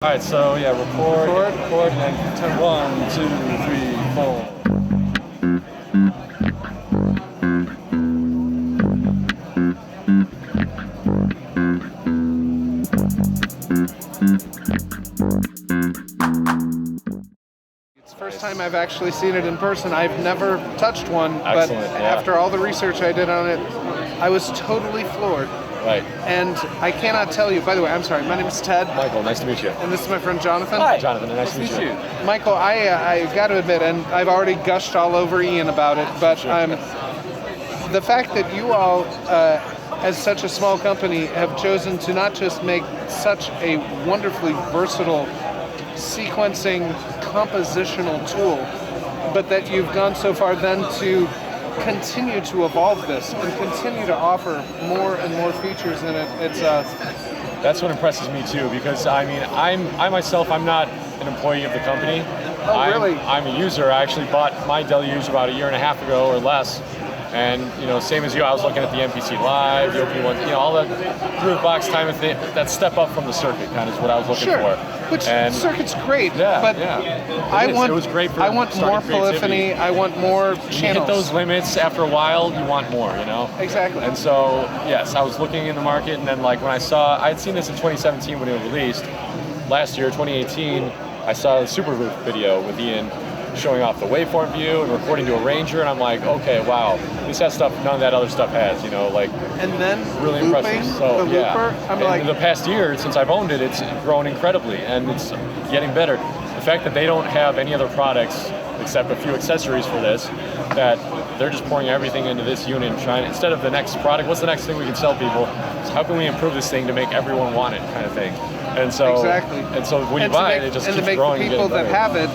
All right, so yeah, record, and then turn 1, 2, 3, 4. It's the first time I've actually seen it in person. I've never touched one, Excellent, but yeah. after all the research I did on it, I was totally floored. Right. And I cannot tell you, by the way, I'm sorry, my name is Ted. Michael, nice to meet you. And this is my friend Jonathan. Hi, Jonathan, nice to meet you. Michael, I got to admit, and I've already gushed all over Ian about it, but the fact that you all, as such a small company, have chosen to not just make such a wonderfully versatile sequencing compositional tool, but that you've gone so far then to continue to evolve this and continue to offer more and more features in it. It's That's what impresses me too, because I mean, I myself, I'm not an employee of the company. Oh, really? I'm a user. I actually bought my Deluge about a year and a half ago or less. And, you know, same as you, I was looking at the MPC Live, the OP1, you know, all the groovebox time of thing, that step up from the circuit kind of is what I was looking for. Which and circuit's great, yeah, but yeah. it was great for I want more polyphony, I want more channels. channels. You hit those limits after a while, you want more, you know? Exactly. And so, yes, I was looking in the market, and then like when I had seen this in 2017 when it was released. Last year, 2018, I saw the Super Roof video with Ian showing off the waveform view and recording to a Ranger, and I'm like, okay, wow, this has stuff none of that other stuff has, you know, like. And then really looping, impressive. So the yeah, looper, I'm like, in the past year since I've owned it, it's grown incredibly, and it's getting better. The fact that they don't have any other products except a few accessories for this, that they're just pouring everything into this unit and trying, instead of the next product, what's the next thing we can sell people? So how can we improve this thing to make everyone want it, kind of thing. And so, exactly. And so when you buy it just keeps growing. And to make the people that have it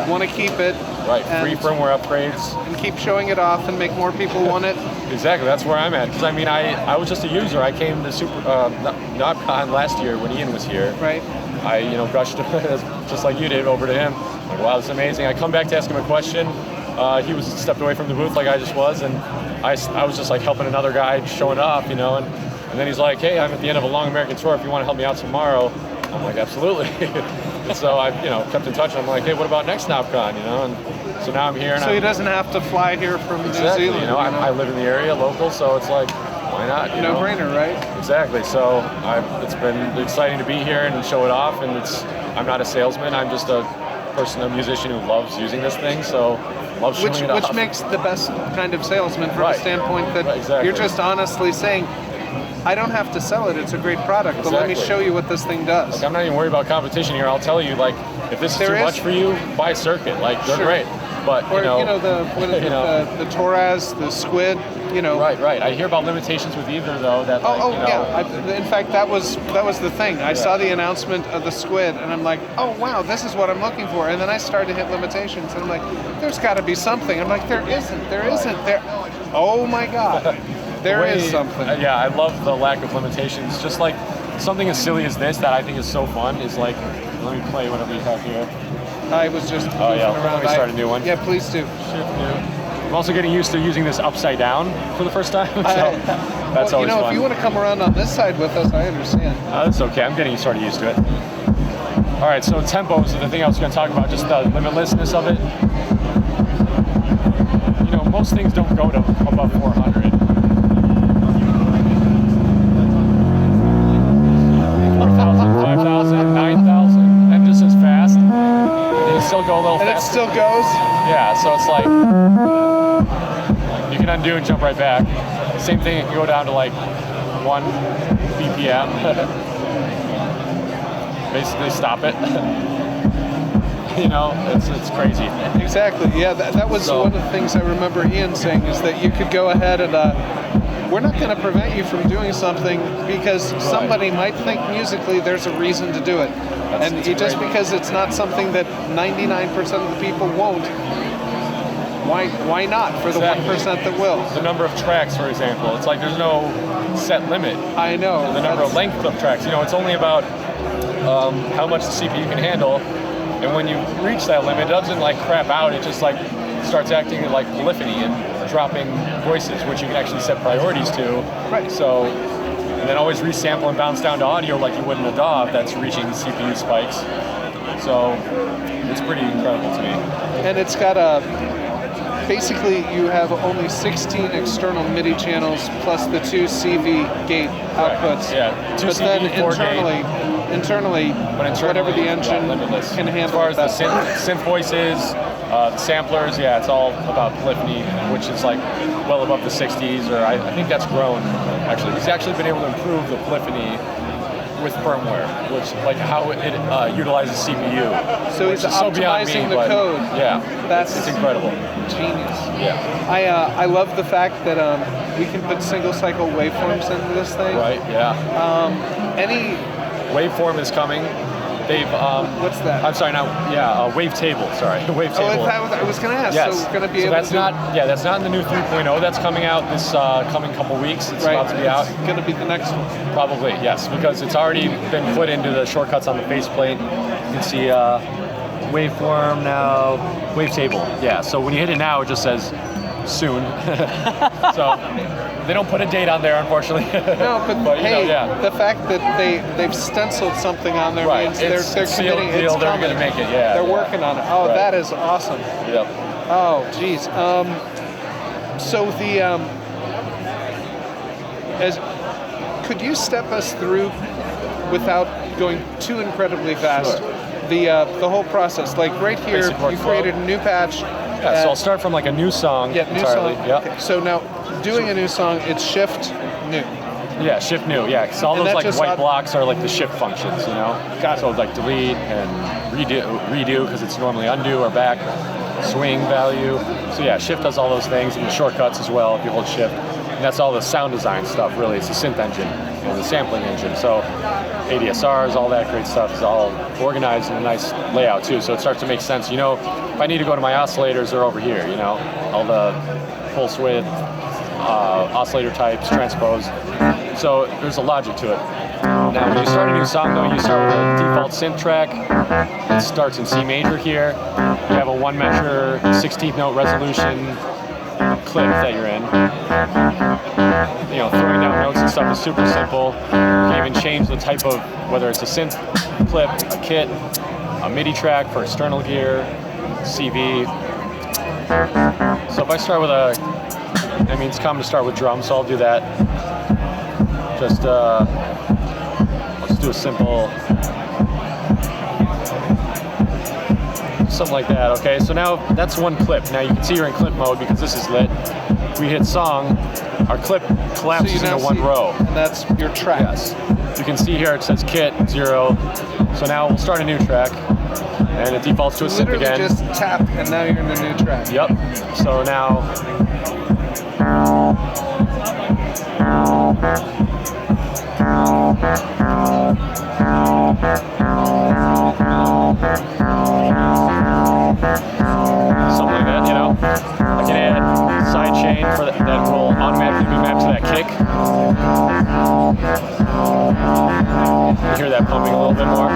want to keep it. Right, free firmware upgrades. And keep showing it off and make more people want it. Exactly, that's where I'm at. Because I mean, I was just a user. I came to Knobcon last year when Ian was here. Right. I, you know, gushed just like you did over to him. Like, wow, this is amazing. I come back to ask him a question. He was stepped away from the booth like I just was, and I was just like helping another guy showing up, you know. And then he's like, hey, I'm at the end of a long American tour. If you want to help me out tomorrow, I'm like, absolutely. And so I, you know, kept in touch. And I'm like, hey, what about next Knobcon, you know? And so now I'm here. And so he doesn't have to fly here from New Zealand. You know, I live in the area, local, so it's like, why not? You know? No-brainer, right? Exactly. So it's been exciting to be here and show it off. And I'm not a salesman. I'm just a musician who loves using this thing. So loves showing it off. Which makes the best kind of salesman from the standpoint that exactly. You're just honestly saying, I don't have to sell it, it's a great product, but let me show you what this thing does. Like, I'm not even worried about competition here. I'll tell you, like, if this is too much for you, buy a circuit. Like, they're great. But, or, the Torres, the Squid, you know. Right. I hear about limitations with either, though. That, yeah. In fact, that was the thing. I saw the announcement of the Squid, and I'm like, oh, wow, this is what I'm looking for. And then I started to hit limitations, and I'm like, there's got to be something. I'm like, there isn't. Oh, my God. There is something. Yeah, I love the lack of limitations. Just like something as silly as this that I think is so fun is like, let me play whatever you have here. I was just around. Let me start a new one. Yeah, please do. I'm also getting used to using this upside down for the first time, so that's always fun. If you want to come around on this side with us, I understand. That's okay. I'm getting sort of used to it. All right, so tempos is the thing I was going to talk about, just the limitlessness of it. You know, most things don't go to above 400. 5,000, 9,000, and just as fast. And you still go a little faster. And it still goes? Yeah, so it's like, you can undo and jump right back. Same thing, it can go down to like 1 BPM. Basically stop it. You know, it's crazy. Exactly, yeah, that was one of the things I remember Ian saying, is that you could go ahead and we're not going to prevent you from doing something because somebody might think musically there's a reason to do it. Just because it's not something that 99% of the people won't, why not for the 1% that will? The number of tracks, for example, it's like there's no set limit. I know. The number of length of tracks, you know, it's only about how much the CPU can handle, and when you reach that limit, it doesn't like crap out, it just like starts acting like polyphony and dropping voices, which you can actually set priorities to. Right. So and then always resample and bounce down to audio like you would in a DAW if that's reaching CPU spikes. So it's pretty incredible to me. And it's got basically you have only 16 external MIDI channels plus the 2 CV gate outputs. Yeah, 2 but CV, then 4 gate. internally, whatever the engine can handle. As far as the synth voices, the samplers, yeah, it's all about polyphony, which is like well above the 60s, or I think that's grown, actually. He's actually been able to improve the polyphony with firmware, which like how it utilizes CPU. So he's optimizing the code. Yeah, it's incredible. Genius. Yeah. I love the fact that we can put single cycle waveforms into this thing. Right. Yeah. Any waveform is coming. They've what's that? I'm sorry, wavetable. Sorry, wavetable. Oh, I was going to ask. Yes. So we're going to be able that's to. That's not in the new 3.0. That's coming out this coming couple weeks. It's about to be out. It's going to be the next one. Probably, yes, because it's already been put into the shortcuts on the faceplate. You can see waveform now, wavetable. Yeah. So when you hit it now, it just says soon. So they don't put a date on there, unfortunately. No, but hey, yeah. The fact that they've stenciled something on there means they're committing. They're going to make it. Yeah, they're working on it. Oh, that is awesome. Yep. Oh, geez. So the could you step us through, without going too incredibly fast, the whole process? Like right here, you created a new patch. Yeah, so I'll start from like a new song. Yeah, new entirely. song. Yep. Okay. So now, doing a new song, it's shift new. Yeah, shift new. Yeah, because all those like white blocks are like the shift functions, you know. So like delete and redo because it's normally undo or back, swing value. So yeah, shift does all those things, and the shortcuts as well if you hold shift. And that's all the sound design stuff. Really, it's the synth engine or the sampling engine. So ADSRs, all that great stuff is all organized in a nice layout too. So it starts to make sense. You know, if I need to go to my oscillators, they're over here. You know, all the pulse width, oscillator types, transpose. So there's a logic to it. Now, when you start a new song, though, you start with a default synth track. It starts in C major here. You have a 1 measure, 16th note resolution clip that you're in. You know, throwing down notes and stuff is super simple. You can even change the type of, whether it's a synth clip, a kit, a MIDI track for external gear, CV. So if I start with I mean, it's common to start with drums, so I'll do that. Just, let's do a simple, something like that, okay? So now that's one clip. Now you can see you're in clip mode because this is lit. We hit song, our clip collapses into one row. And that's your track. Yes. You can see here it says kit, 0. So now we'll start a new track. And it defaults to a synth again. Literally just tap, and now you're in the new track. Yep. So now... something like that, you know. I can add side chain for that will automatically be mapped to that kick. You hear that pumping a little bit more.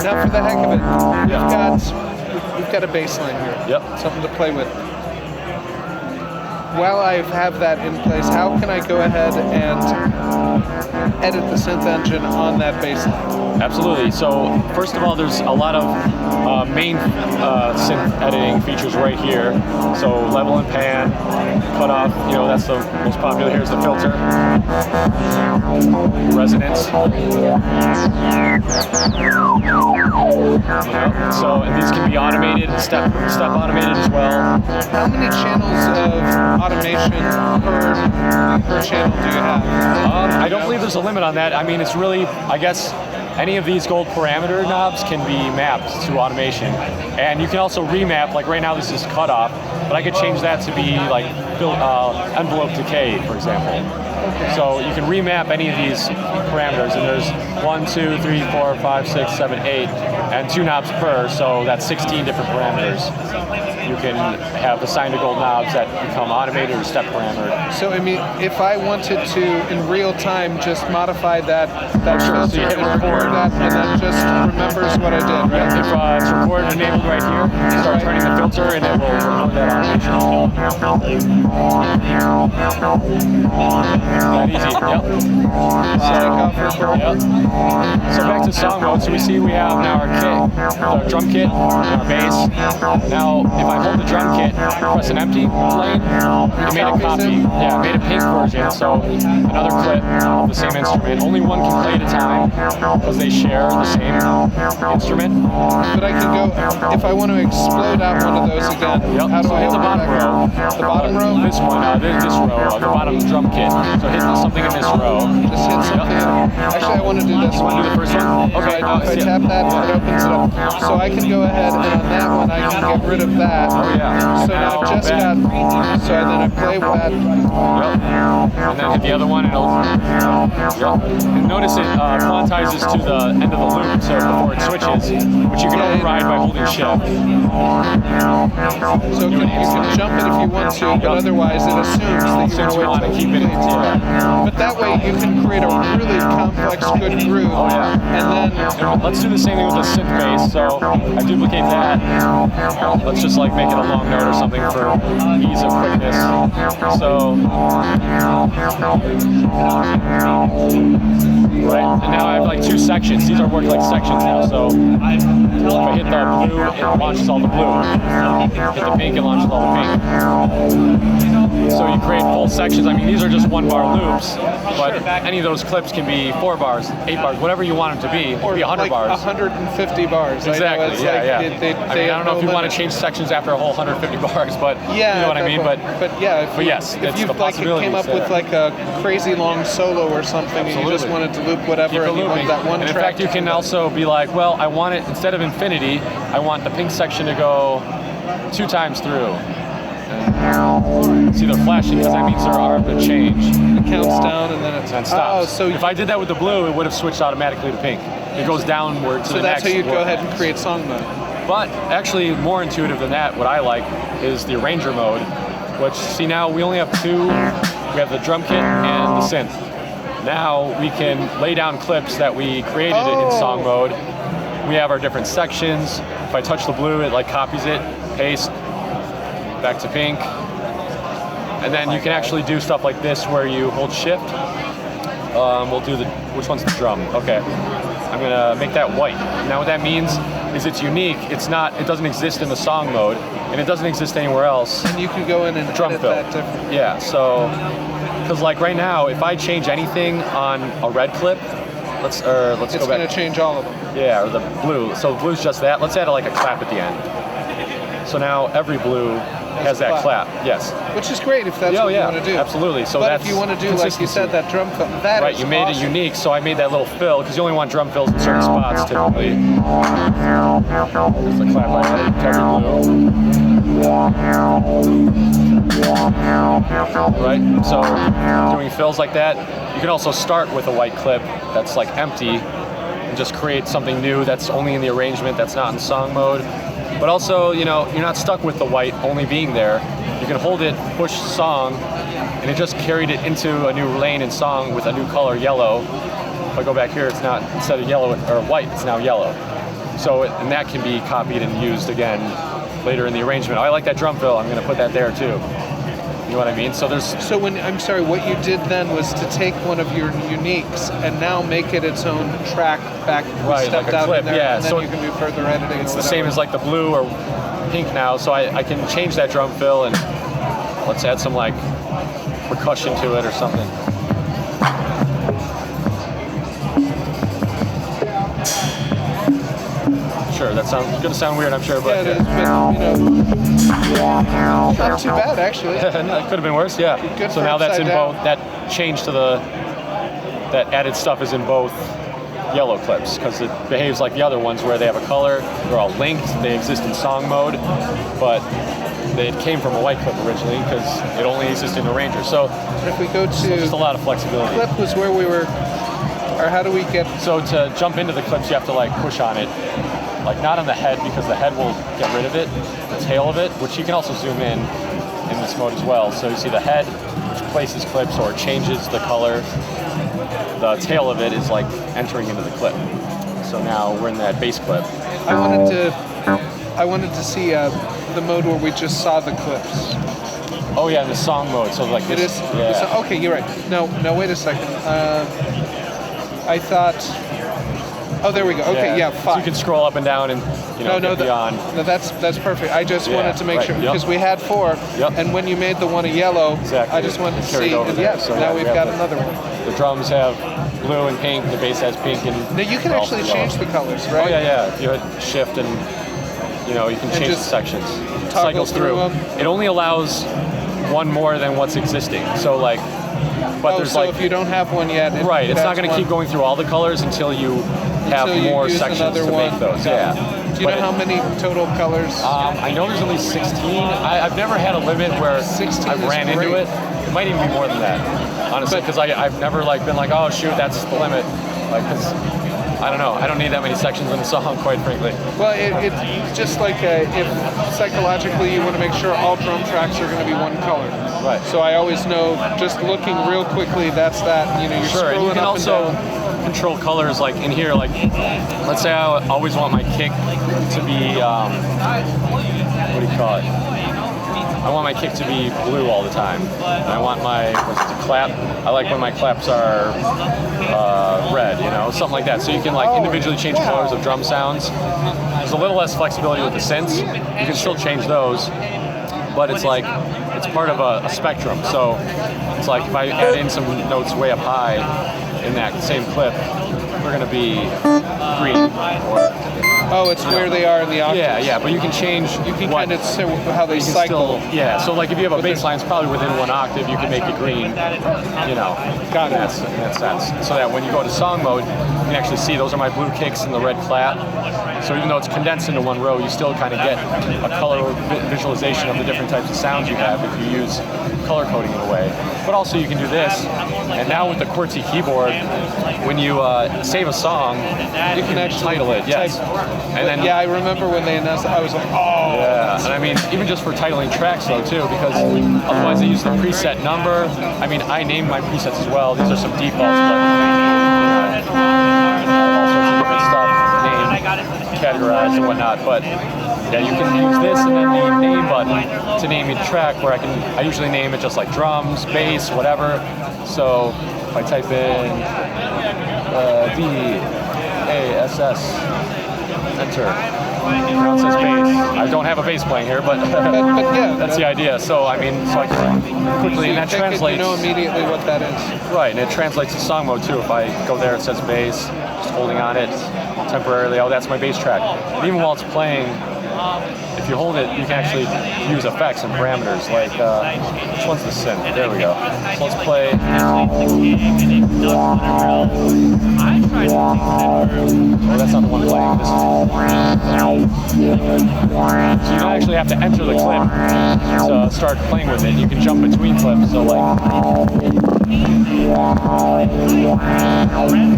Now, for the heck of it, we've got a bass line here. Yep. Something to play with. While I have that in place, how can I go ahead and edit the synth engine on that bass line? Absolutely. So first of all, there's a lot of main synth editing features right here. So level and pan, cutoff, you know, that's the most popular. Here's the filter. Resonance. Yeah. So, and these can be automated, step automated as well. How many channels of automation per channel do you have? I don't believe there's a limit on that. I mean, it's really, I guess, any of these gold parameter knobs can be mapped to automation. And you can also remap, like right now this is cutoff, but I could change that to be like envelope decay, for example. So you can remap any of these parameters, and there's 1, 2, 3, 4, 5, 6, 7, 8, and 2 knobs per, so that's 16 different parameters. You can have assigned to gold knobs that become automated or step parameter. So I mean, if I wanted to in real time just modify that Sure, so filter you hit and record. record that, and then just remembers what I did, right? If it's recorded enabled right here, you start turning the filter and it will record that automation. That easy, yep. Yep. So back to song mode, so we see we have now our kit, our drum kit, and our bass. Now, if I hold the drum kit, press an empty lane, it made a copy, it made a pink version, so another clip of the same instrument. Only one can play at a time, because they share the same instrument. But I can go, if I want to explode out one of those again, how do So I hit the bottom row. The bottom row? This one, this row, the bottom drum kit. So hit something in this row. Just hit something. Actually, I want to do this one. Want to do the first one? Okay. If I tap that, it opens it up. So I can go ahead and on that one, I can get rid of that. Oh yeah. So now I've just got, so then I play with that. Yep. And then hit the other one and it'll, And notice it quantizes to the end of the loop, so before it switches, which you can override by holding shift. So you can jump it if you want to, but otherwise it assumes that Since you you want want to to keep it, But that way you can create a really complex, good groove. Oh yeah. And then Let's do the same thing with the synth bass. So I duplicate that. Let's just like make it a long note or something for ease of quickness. So right, and now I have like 2 sections. These are working like sections now. So if I hit the blue, it launches all the blue. Hit the pink, it launches all the pink. So you create full sections. I mean, these are just 1 bar loops, but any of those clips can be 4 bars, 8 bars, whatever you want them to be. It could be 100 like bars. 150 bars. Exactly. I know it's Yeah, like yeah. They I don't know if you want to change sections after a whole 150 bars, but you know what I mean. But yeah, but yes, if it's you the like possibility. came up with like a crazy long solo or something, and you just wanted to loop whatever, Keep it and you want looping. that one And in track. fact, you can also be like, well, I want it instead of infinity, I want the pink section to go 2 times through. See, they're flashing because that means there are a change. It counts down and then it And stops. Oh, so if I did that with the blue, it would have switched automatically to pink. It goes downward to so the that's next. how you'd go word. ahead and create song mode. But actually, more intuitive than that, what I like is the arranger mode, which, see now, we only have 2. We have the drum kit and the synth. Now we can lay down clips that we created in song mode. We have our different sections. If I touch the blue, it like copies it, paste, back to pink. And then you can actually do stuff like this where you hold shift. We'll do which one's the drum? Okay. I'm gonna make that white. Now what that means is it's unique. It doesn't exist in the song mode, and it doesn't exist anywhere else. And you can go in and Drum edit fill. that different. Yeah, so, because like right now, if I change anything on a red clip, let's go back. It's going to change all of them. Yeah, or the blue. So the blue's just that. Let's add like a clap at the end. So now every blue has that clap. Yes. Which is great if that's what you want to do. Absolutely. So but that's if you want to do, like you said, that drum fill, that right, is you made awesome. it unique, so I made that little fill, because you only want drum fills in certain spots typically. There's the clap I added to every blue. Right, so doing fills like that. You can also start with a white clip that's like empty, and just create something new that's only in the arrangement, that's not in song mode. But also, you know, you're not stuck with the white only being there. You can hold it, push song, and it just carried it into a new lane in song with a new color, yellow. If I go back here, it's not, instead of yellow or white, it's now yellow. So, and that can be copied and used again later in the arrangement. Oh, I like that drum fill, I'm gonna put that there too. You know what I mean? So there's... So I'm sorry, what you did then was to take one of your uniques and now make it its own track back, right, stepped like a out clip, in there, yeah. and then So you can do further editing. It's the same as like the blue or pink now, so I can change that drum fill and let's add some like percussion to it or something. Sure, that's gonna sound weird, I'm sure, but yeah, it is, but you know, not too bad actually. It could have been worse, yeah. Good so for now that's in upside down. both. That change to that added stuff is in both yellow clips because it behaves like the other ones where they have a color. They're all linked. They exist in song mode, but it came from a white clip originally because it only existed in the Ranger. So if we go to just a lot of flexibility. clip was where we were, or how do we get? So to jump into the clips, you have to like push on it, like not on the head because the head will get rid of it, the tail of it, which you can also zoom in this mode as well. So you see the head, which places clips or changes the color. The tail of it is like entering into the clip. So now we're in that bass clip. I wanted to see the mode where we just saw the clips. Oh yeah, the song mode. So like It this. is. Yeah. Okay, you're right. No, wait a second. I thought. Oh, there we go. Okay, yeah, So fine. you can scroll up and down and get beyond. No, that's perfect. I just wanted to make sure because we had 4, and when you made the one a yellow, Exactly. I just wanted to Carried see. over And there. yeah, So now yeah, we've we got have another one. The drums have blue and pink. The bass has pink and. Now you can actually change the colors, right? Oh yeah. If you hit shift and you can change the just sections. It toggle cycles through them. It only allows one more than what's existing. So like, but there's so like if you don't have one yet, right, it's not adds going to one. keep going through all the colors until you have Until you more use sections another to one. make those. Got Yeah. it. Do you know how many total colors? I know there's at least 16. I've never had a limit where 16 I've is ran into great. it. It might even be more than that, honestly, because I've never like been like, oh shoot, that's the limit. Like, 'cause I don't know. I don't need that many sections in a song, quite frankly. Well, it's just like if psychologically you want to make sure all drum tracks are going to be one color. Right. So I always know, just looking real quickly, that's that. You're Sure, and you scrolling can up also and down. control colors like in here. Like, let's say I always want my kick to be, what do you call it? I want my kick to be blue all the time. And I want my clap. I like when my claps are red, something like that. So you can like individually change colors of drum sounds. There's a little less flexibility with the synths. You can still change those, but it's like it's part of a spectrum. So it's like if I add in some notes way up high in that same clip, we're gonna be green or. Oh, it's where they are in the octaves. Yeah, but you can change. You can kind of see how they cycle. So like if you have a bass line, it's probably within 1 octave, you can make it green, Got it. in that sense. So that when you go to song mode, you can actually see those are my blue kicks and the red clap. So even though it's condensed into one row, you still kind of get a color visualization of the different types of sounds you have if you use color coding in a way. But also you can do this, and now with the QWERTY keyboard, when you save a song, You can actually title it, yes. And then I remember when they announced it, I was like, oh. yeah, and I mean, even just for titling tracks though too, because otherwise they use the preset number. I mean, I named my presets as well. These are some defaults, but all sorts of different stuff, named, categorized and whatnot. But yeah, you can use this and then the name button to name each track where I usually name it just like drums, bass, whatever. So if I type in B-A-S-S, enter. Now it says bass. I don't have a bass playing here, but, yeah, that's the idea. So I mean, so I can quickly, and that Pick it, translates. you know immediately what that is. Right, and it translates to song mode too. If I go there, it says bass, just holding on it temporarily. Oh, that's my bass track. And even while it's playing, if you hold it, you can actually use effects and parameters. Like, which one's the synth? There we go. So let's play. Oh, that's not the one playing. This is. So you don't actually have to enter the clip to start playing with it. You can jump between clips. So like, you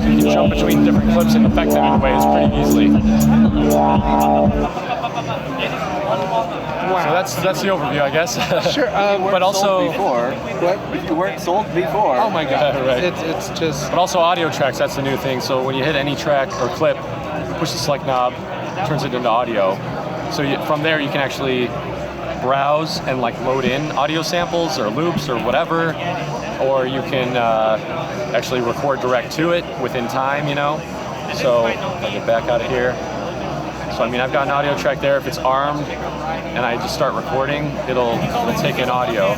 can jump between different clips and affect them in a ways pretty easily. So that's the overview, I guess. Sure, but also before. What? If you weren't sold before. Oh my God! Right. It's just. But also audio tracks, that's the new thing. So when you hit any track or clip, push the select knob, turns it into audio. So from there you can actually browse and like load in audio samples or loops or whatever, or you can actually record direct to it within time, So if I get back out of here. So I mean, I've got an audio track there. If it's armed and I just start recording, it'll take in audio.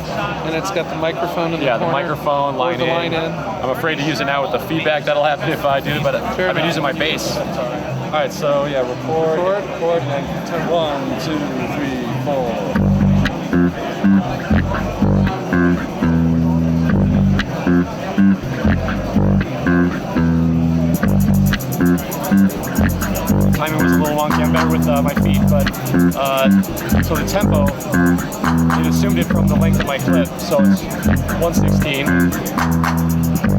And it's got the microphone in the Yeah, corner. the microphone Or line the in. line in. I'm afraid to use it now with the feedback that'll happen if I do, but Sure I've been enough. using my bass. All right, so yeah, record, and then 1, 2, 3, 4. timing was a little wonky. I'm better with my feet, but so the tempo, it assumed it from the length of my clip, so it's 116.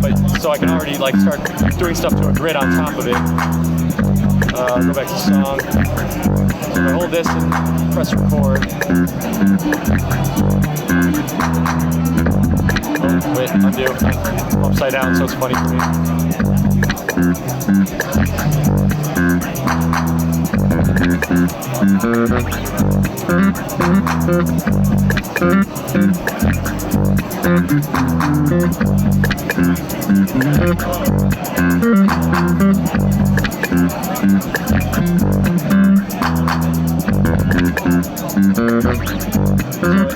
But so I can already like start doing stuff to a grid on top of it. Go back to song. So I hold this and press record. Oh, wait, undo. I'm upside down, so it's funny for me.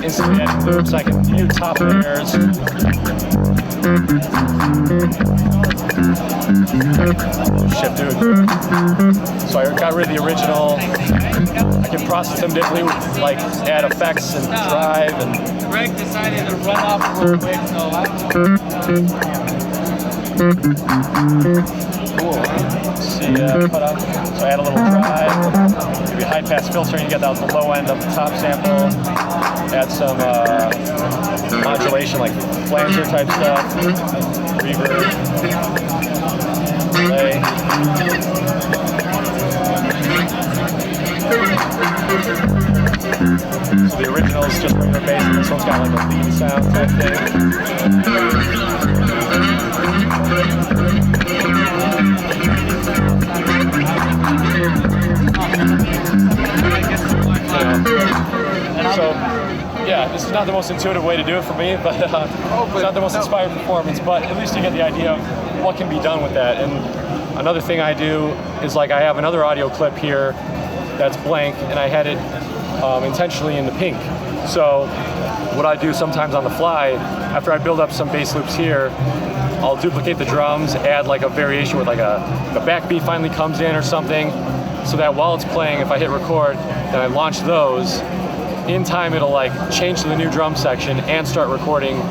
Instantly adding loops, I can view top layers. Shit, dude. So I got rid of the original. I can process them differently, like add effects and drive and. Greg decided to run off real quick, so Cool. See, cut out. So I add a little drive. Maybe high pass filter, and you get out the low end of the top sample. Add some modulation, like flanger type stuff. Reverb. Delay. So the original is just regular bass, and this one's got like a lead sound type thing. So, yeah, this is not the most intuitive way to do it for me, but it's not the most inspired performance, but at least you get the idea of what can be done with that. And another thing I do is like I have another audio clip here that's blank, and I had it intentionally in the pink. So what I do sometimes on the fly, after I build up some bass loops here, I'll duplicate the drums, add like a variation with like the backbeat finally comes in or something, so that while it's playing, if I hit record, then I launch those. In time, it'll like change to the new drum section and start recording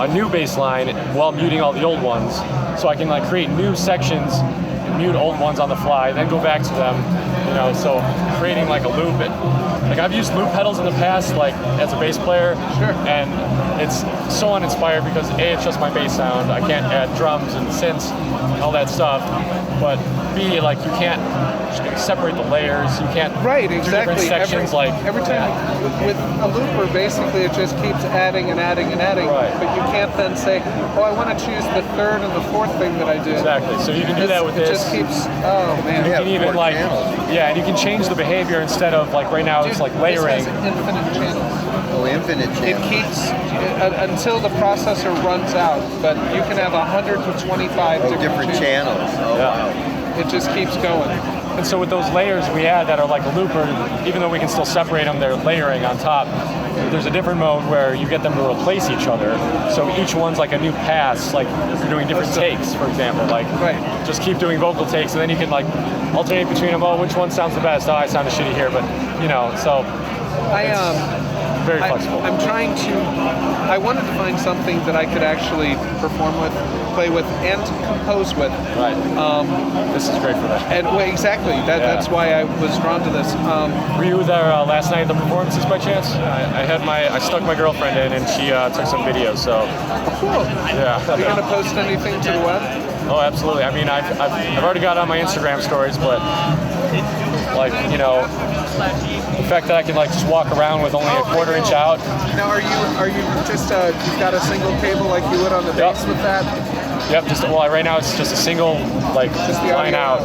a new bass line while muting all the old ones. So I can like create new sections, mute old ones on the fly, then go back to them, you know, so creating like a loop. Like I've used loop pedals in the past, like as a bass player, and it's so uninspired because A, it's just my bass sound. I can't add drums and synths, all that stuff. But B, like you can't separate the layers. You can't do different sections. Every time with a looper, basically it just keeps adding and adding and adding. Right. But you can't then say, oh, I want to choose the third and the fourth thing that I do. Exactly. So you can do that with this. It just keeps. Oh man. You can even like, yeah, and you can change the behavior instead of like right now it's like layering. This has infinite channels. Oh, infinite channels. It keeps until the processor runs out, but you can have 125 different channels. Oh, yeah. Wow. It just keeps going. And so with those layers we add that are like a looper, even though we can still separate them, they're layering on top. There's a different mode where you get them to replace each other. So each one's like a new pass, like you're doing different takes, for example. Like just keep doing vocal takes, and then you can like alternate between them. Oh, which one sounds the best? Oh, I sounded shitty here, but you know, so very flexible. I'm trying to. I wanted to find something that I could actually perform with, play with, and compose with. Right. This is great for that. And well, exactly. That's why I was drawn to this. Were you there last night at the performances by chance? I stuck my girlfriend in, and she took some videos. So. Cool. Yeah. Are you gonna post anything to the web? Oh, absolutely. I mean, I've already got on my Instagram stories, but like you know. The fact that I can like just walk around with only a quarter-inch out. Now, are you just you've got a single cable like you would on the bass with that? Yep. Right now it's just a single like just the line out.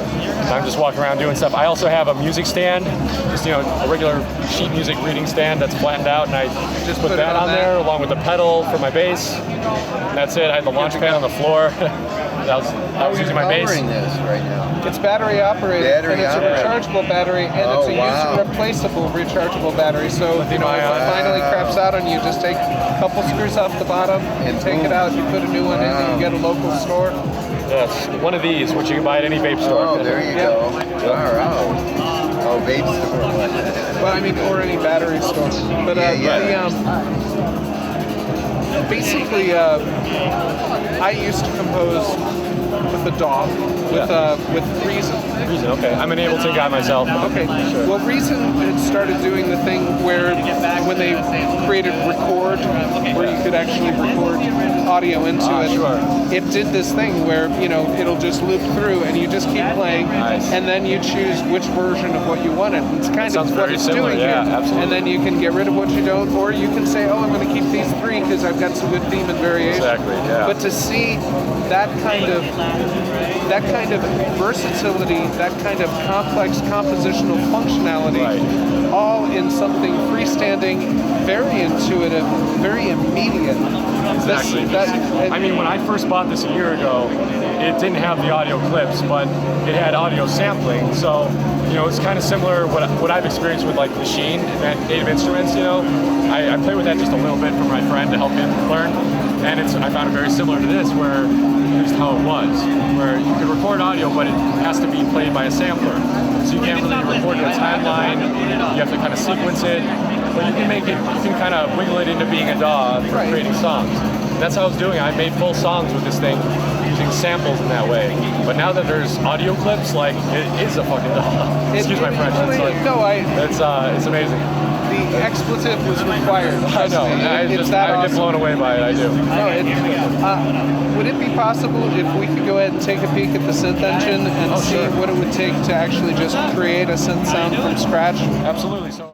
I'm just walking around doing stuff. I also have a music stand, just a regular sheet music reading stand that's flattened out, and I just put that on there along with the pedal for my bass. And that's it. I had the launch pad on the floor. I was using my bass. This right now. It's battery operated, and it's a rechargeable battery, and it's a user-replaceable rechargeable battery. So if it finally craps out on you, just take a couple screws off the bottom and take it out. You put a new one in, and you get a local store. Yes, one of these, which you can buy at any vape store. Oh, there you go. All right. Oh, vape store. Well, I mean, or any battery store. But basically, I used to compose with a DAW, with Reason. Reason, okay. I'm an Ableton guy myself. Okay. Sure. Well, Reason had started doing the thing where when they created Record, where you could actually record audio into it, sure. it did this thing where, it'll just loop through and you just keep playing, Nice. and then you choose which version of what you wanted. It's kind Sounds of what very it's similar, doing yeah, here. absolutely. And then you can get rid of what you don't, or you can say, I'm going to keep these 3 because I've got some good theme and variation. Exactly, yeah. But to see that kind of versatility, that kind of complex compositional functionality, Right. all in something freestanding, very intuitive, very immediate. Exactly. I mean, when I first bought this a year ago, it didn't have the audio clips, but it had audio sampling. So, it's kind of similar what I've experienced with like Machine and Native Instruments. I play with that just a little bit for my friend to help him learn, and I found it very similar to this, where here's how it was, where you could record audio, but it has to be played by a sampler. So you can't really record in a timeline. You have to kind of sequence it. But you can kind of wiggle it into being a DAW for creating songs. That's how I was doing it. I made full songs with this thing using samples in that way. But now that there's audio clips, like, it is a fucking DAW. Excuse my French. It's amazing. The expletive was required. I know. I get blown away by it. I do. Would it be possible if we could go ahead and take a peek at the synth engine and see sure. what it would take to actually just create a synth sound from scratch? Absolutely. So.